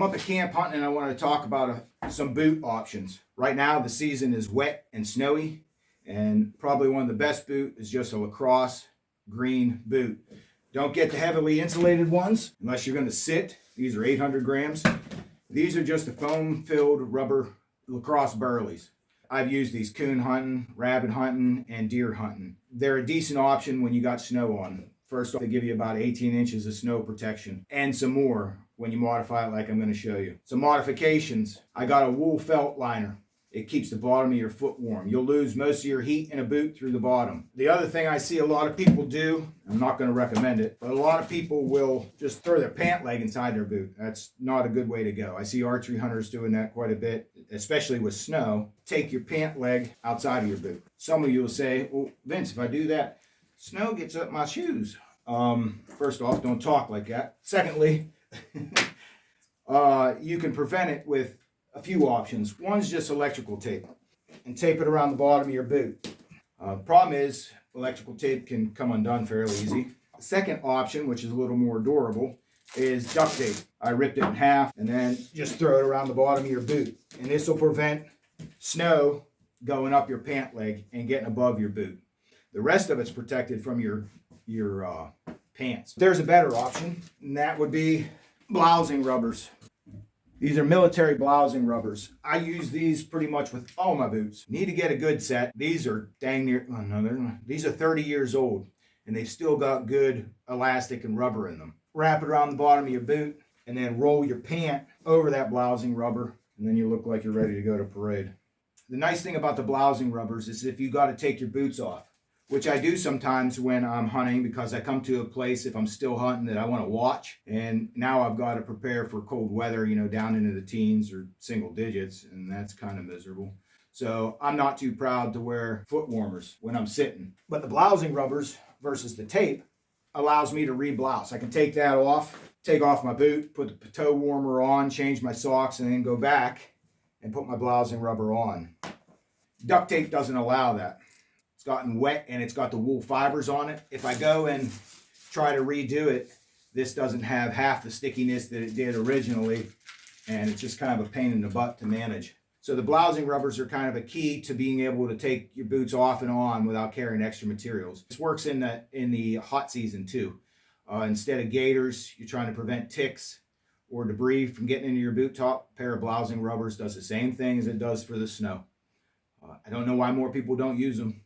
I'm up at camp hunting and I want to talk about some boot options. Right now, the season is wet and snowy, and probably one of the best boot is just a lacrosse green boot. Don't get the heavily insulated ones unless you're going to sit. These are 800 grams. These are just the foam filled rubber lacrosse burleys. I've used these coon hunting, rabbit hunting, and deer hunting. They're a decent option when you got snow on. First off, they give you about 18 inches of snow protection and some more when you modify it like I'm going to show you. Some modifications. I got a wool felt liner. It keeps the bottom of your foot warm. You'll lose most of your heat in a boot through the bottom. The other thing I see a lot of people do, I'm not going to recommend it, but a lot of people will just throw their pant leg inside their boot. That's not a good way to go. I see archery hunters doing that quite a bit, especially with snow. Take your pant leg outside of your boot. Some of you will say, well, Vince, if I do that, snow gets up my shoes. First off, don't talk like that. Secondly, you can prevent it with a few options. One's just electrical tape, and tape it around the bottom of your boot. Problem is, electrical tape can come undone fairly easy. The second option, which is a little more durable, is duct tape. I ripped it in half and then just throw it around the bottom of your boot. And this will prevent snow going up your pant leg and getting above your boot. The rest of it's protected from your pants. There's a better option, and that would be blousing rubbers. These are military blousing rubbers. I use these pretty much with all my boots. Need to get a good set. These are dang near, oh no, they're not. These are 30 years old, and they've still got good elastic and rubber in them. Wrap it around the bottom of your boot, and then roll your pant over that blousing rubber, and then you look like you're ready to go to parade. The nice thing about the blousing rubbers is if you got to take your boots off, which I do sometimes when I'm hunting, because I come to a place if I'm still hunting that I want to watch, and now I've got to prepare for cold weather, down into the teens or single digits, and that's kind of miserable. So I'm not too proud to wear foot warmers when I'm sitting. But the blousing rubbers versus the tape allows me to re-blouse. I can take that off, take off my boot, put the toe warmer on, change my socks, and then go back and put my blousing rubber on. Duct tape doesn't allow that. It's gotten wet and it's got the wool fibers on it. If I go and try to redo it, this doesn't have half the stickiness that it did originally, and it's just kind of a pain in the butt to manage. So the blousing rubbers are kind of a key to being able to take your boots off and on without carrying extra materials. This works in the hot season too. Instead of gaiters, you're trying to prevent ticks or debris from getting into your boot top. A pair of blousing rubbers does the same thing as it does for the snow. I don't know why more people don't use them.